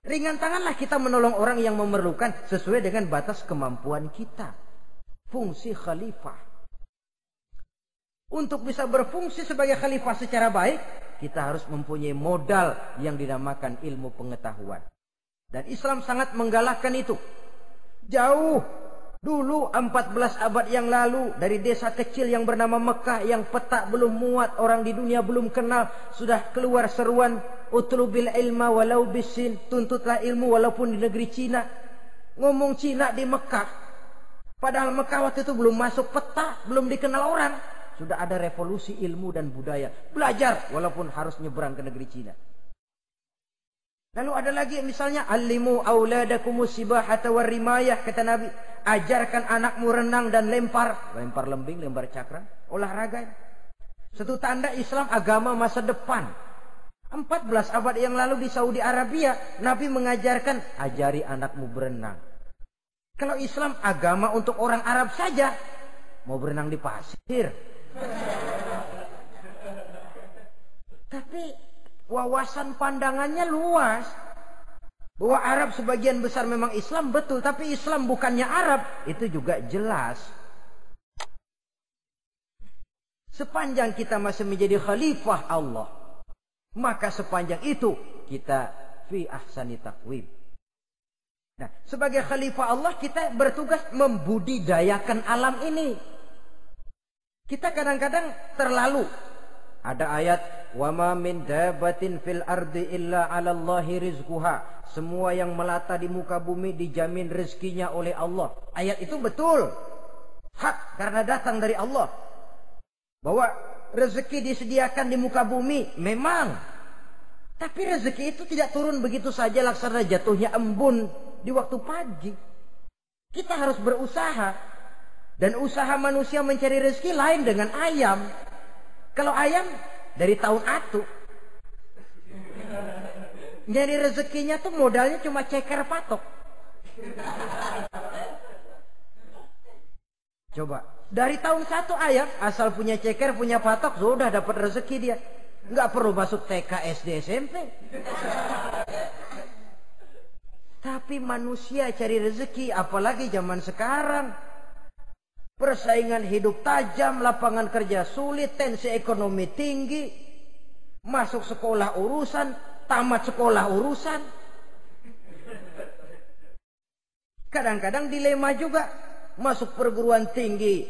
ringan tanganlah kita menolong orang yang memerlukan sesuai dengan batas kemampuan kita. Fungsi khalifah. Untuk bisa berfungsi sebagai khalifah secara baik, kita harus mempunyai modal yang dinamakan ilmu pengetahuan. Dan Islam sangat menggalakkan itu. Jauh dulu 14 abad yang lalu, dari desa kecil yang bernama Mekah yang peta belum muat, orang di dunia belum kenal, sudah keluar seruan utlubil ilma walau bisin, tuntutlah ilmu walaupun di negeri Cina. Ngomong Cina di Mekah, padahal Mekah waktu itu belum masuk peta, belum dikenal orang. Sudah ada revolusi ilmu dan budaya. Belajar walaupun harus nyebrang ke negeri Cina. Lalu ada lagi misalnya, alimu auladakumus sibahata warrimayah, kata Nabi. Ajarkan anakmu renang dan lempar. Lempar lembing, lempar cakra. Olahraga. Satu tanda Islam agama masa depan. 14 abad yang lalu di Saudi Arabia, Nabi mengajarkan, ajari anakmu berenang. Kalau Islam agama untuk orang Arab saja, mau berenang di pasir. Tapi wawasan pandangannya luas. Bahwa Arab sebagian besar memang Islam, betul. Tapi Islam bukannya Arab, itu juga jelas. Sepanjang kita masih menjadi khalifah Allah, maka sepanjang itu kita fi ahsani taqwim. Nah, sebagai khalifah Allah kita bertugas membudidayakan alam ini. Kita kadang-kadang terlalu. Ada ayat, wa ma min dabatin fil ardi illa 'ala Allahi rizquha. Semua yang melata di muka bumi dijamin rezekinya oleh Allah. Ayat itu betul. Hak karena datang dari Allah. Bahwa rezeki disediakan di muka bumi memang. Tapi rezeki itu tidak turun begitu saja laksana jatuhnya embun di waktu pagi. Kita harus berusaha. Dan usaha manusia mencari rezeki lain dengan ayam. Kalau ayam dari tahun atu. Jadi rezekinya tuh modalnya cuma ceker patok. Coba. Dari tahun 1 ayam, asal punya ceker, punya patok, sudah dapat rezeki dia. Nggak perlu masuk TK, SD, SMP. Tapi manusia cari rezeki, apalagi zaman sekarang. Persaingan hidup tajam, lapangan kerja sulit, tensi ekonomi tinggi. Masuk sekolah urusan, tamat sekolah urusan. Kadang-kadang dilema juga. Masuk perguruan tinggi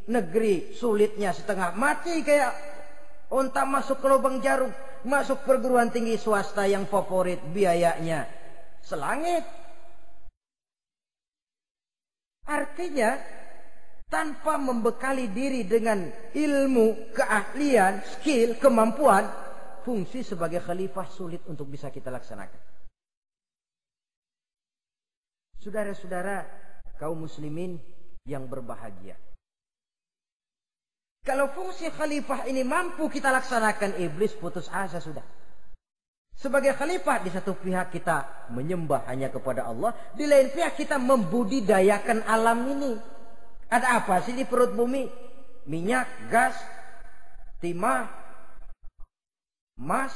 negeri sulitnya setengah mati kayak onta masuk ke lubang jarum. Masuk perguruan tinggi swasta yang favorit biayanya selangit. Artinya tanpa membekali diri dengan ilmu, keahlian, skill, kemampuan, fungsi sebagai khalifah sulit untuk bisa kita laksanakan. Saudara-saudara kaum muslimin yang berbahagia. Kalau fungsi khalifah ini mampu kita laksanakan, iblis putus asa sudah. Sebagai khalifah, di satu pihak kita menyembah hanya kepada Allah, di lain pihak kita membudidayakan alam ini. Ada apa sih di perut bumi? Minyak, gas, timah, emas.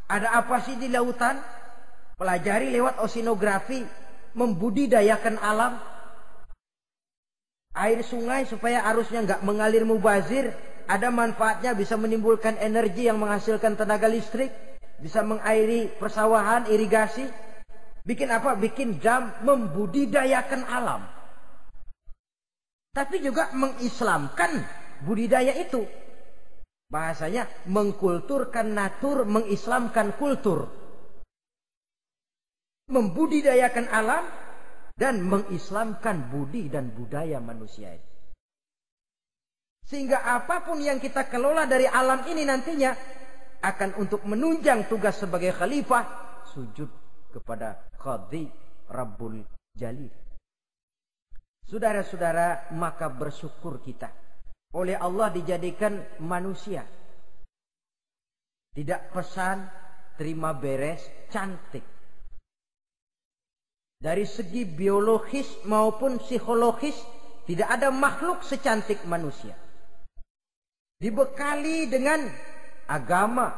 Ada apa sih di lautan? Pelajari lewat oceanografi, membudidayakan alam. Air sungai supaya arusnya nggak mengalir mubazir. Ada manfaatnya, bisa menimbulkan energi yang menghasilkan tenaga listrik. Bisa mengairi persawahan, irigasi. Bikin apa? Bikin dam, membudidayakan alam. Tapi juga mengislamkan budidaya itu. Bahasanya mengkulturkan natur, mengislamkan kultur. Membudidayakan alam dan mengislamkan budi dan budaya manusia ini. Sehingga apapun yang kita kelola dari alam ini nantinya akan untuk menunjang tugas sebagai khalifah, sujud kepada Qadhi Rabbul Jalil. Saudara-saudara, maka bersyukur kita. Oleh Allah dijadikan manusia. Tidak pesan, terima beres, cantik. Dari segi biologis maupun psikologis, tidak ada makhluk secantik manusia. Dibekali dengan agama,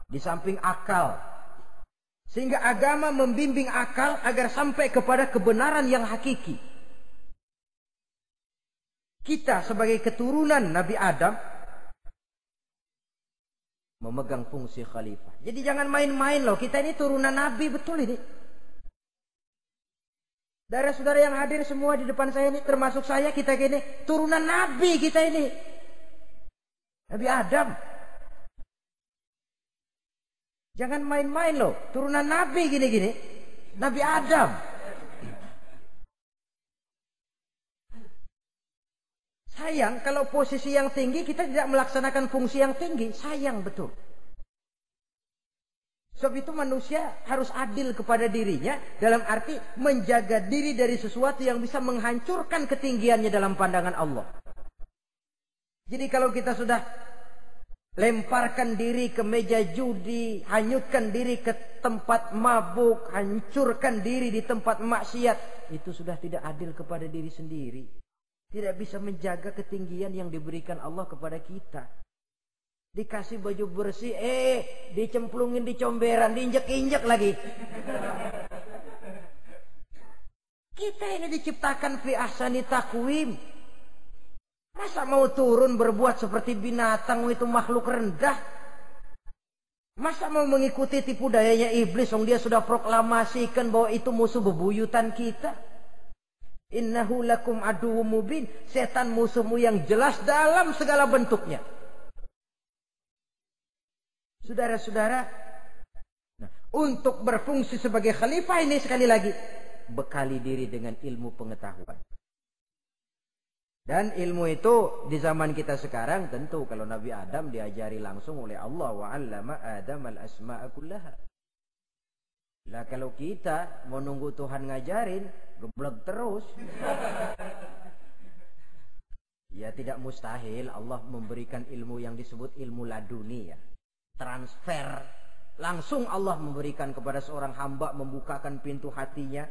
di samping akal, Sehingga agama membimbing akal agar sampai kepada kebenaran yang hakiki. Kita sebagai keturunan Nabi Adam memegang fungsi khalifah. Jadi jangan main-main loh. Kita ini turunan Nabi, betul ini. Saudara-saudara yang hadir semua di depan saya ini, termasuk saya, kita gini, turunan Nabi kita ini. Nabi Adam. Jangan main-main loh. Turunan Nabi gini-gini. Nabi Adam. Sayang kalau posisi yang tinggi kita tidak melaksanakan fungsi yang tinggi. Sayang betul. Sebab itu manusia harus adil kepada dirinya. Dalam arti menjaga diri dari sesuatu yang bisa menghancurkan ketinggiannya dalam pandangan Allah. Jadi kalau kita sudah lemparkan diri ke meja judi, hanyutkan diri ke tempat mabuk, hancurkan diri di tempat maksiat, itu sudah tidak adil kepada diri sendiri. Tidak bisa menjaga ketinggian yang diberikan Allah kepada kita. Dikasih baju bersih, dicemplungin di comberan, diinjek-injek lagi. Kita ini diciptakan fi ahsani taqwim. Masa mau turun berbuat seperti binatang, itu makhluk rendah? Masa mau mengikuti tipu dayanya iblis, dia sudah proklamasikan bahwa itu musuh bebuyutan kita? Innahu lakum aduwwum mubin. Setan musuhmu yang jelas dalam segala bentuknya. Saudara-saudara, untuk berfungsi sebagai khalifah ini sekali lagi, bekali diri dengan ilmu pengetahuan. Dan ilmu itu di zaman kita sekarang tentu kalau Nabi Adam diajari langsung oleh Allah, wa 'allama Adam al-asma'a kullaha. Lah kalau kita mau nunggu Tuhan ngajarin, geblek terus. Ya tidak mustahil Allah memberikan ilmu yang disebut ilmu laduni ya. Transfer. Langsung Allah memberikan kepada seorang hamba, membukakan pintu hatinya.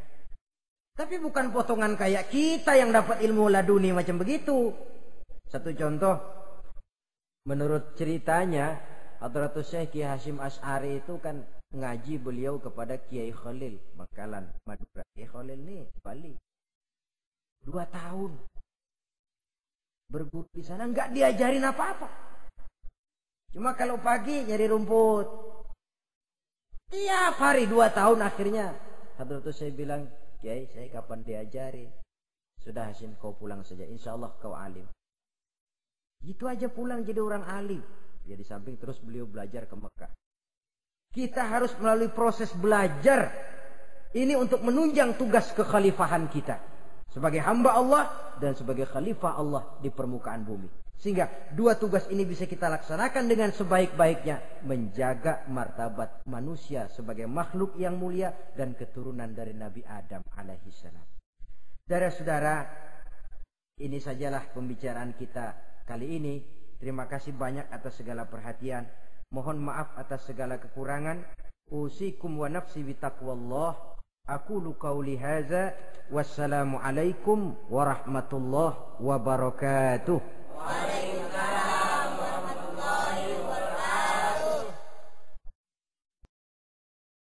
Tapi bukan potongan kayak kita yang dapat ilmu laduni macam begitu. Satu contoh, menurut ceritanya, Hadratus Syekh Kiai Hasyim Asy'ari itu kan ngaji beliau kepada Kiai Khalil Bangkalan, Madura. Kiai Khalil nih Bali. 2 tahun berguru di sana, nggak diajarin apa-apa. Cuma kalau pagi nyari rumput. Tiap hari 2 tahun akhirnya Hadratus Syekh bilang, Kiai saya kapan diajari? Sudah Hasyim kau pulang saja, insya Allah kau alim. Gitu aja pulang jadi orang alim. Ya di samping terus beliau belajar ke Mekah. Kita harus melalui proses belajar ini untuk menunjang tugas kekhalifahan kita sebagai hamba Allah dan sebagai khalifah Allah di permukaan bumi. Sehingga 2 tugas ini bisa kita laksanakan dengan sebaik-baiknya, menjaga martabat manusia sebagai makhluk yang mulia dan keturunan dari Nabi Adam alaihissalam. Saudara-saudara, ini sajalah pembicaraan kita kali ini. Terima kasih banyak atas segala perhatian. Mohon maaf atas segala kekurangan. Usikum wa nafsi bitaqwallah. Aqulu qauli hadza. Wassalamu alaikum warahmatullahi wabarakatuh.